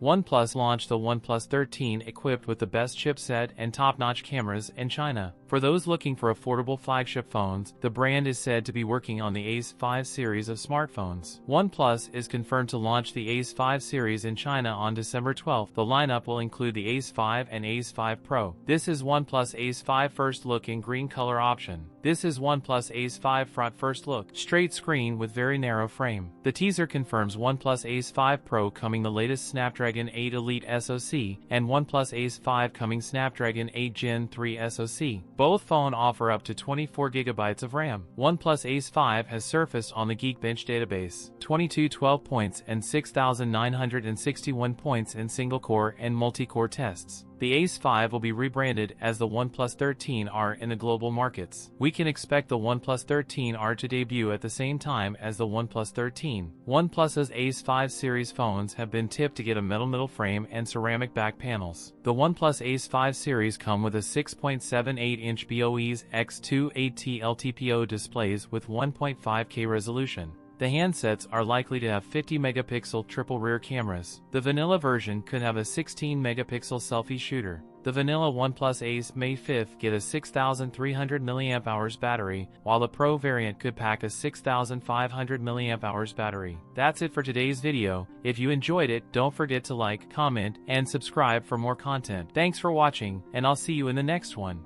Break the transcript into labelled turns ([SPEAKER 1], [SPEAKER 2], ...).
[SPEAKER 1] OnePlus launched the OnePlus 13 equipped with the best chipset and top-notch cameras in China. For those looking for affordable flagship phones, the brand is said to be working on the Ace 5 series of smartphones. OnePlus is confirmed to launch the Ace 5 series in China on December 12. The lineup will include the Ace 5 and Ace 5 Pro. This is OnePlus Ace 5 first look in green color option. This is OnePlus Ace 5 front first look, straight screen with very narrow frame. The teaser confirms OnePlus Ace 5 Pro coming the latest Snapdragon 8 Elite SoC, and OnePlus Ace 5 coming Snapdragon 8 Gen 3 SoC. Both phones offer up to 24GB of RAM. OnePlus Ace 5 has surfaced on the Geekbench database. 2212 points and 6,961 points in single-core and multi-core tests. The Ace 5 will be rebranded as the OnePlus 13R in the global markets. We can expect the OnePlus 13R to debut at the same time as the OnePlus 13. OnePlus's Ace 5 series phones have been tipped to get a metal middle frame and ceramic back panels. The OnePlus Ace 5 series come with a 6.78-inch BOE's X280 LTPO displays with 1.5K resolution. The handsets are likely to have 50-megapixel triple rear cameras. The vanilla version could have a 16-megapixel selfie shooter. The vanilla OnePlus Ace May 5th get a 6,300 mAh battery, while the Pro variant could pack a 6,500 mAh battery. That's it for today's video. If you enjoyed it, don't forget to like, comment, and subscribe for more content. Thanks for watching, and I'll see you in the next one.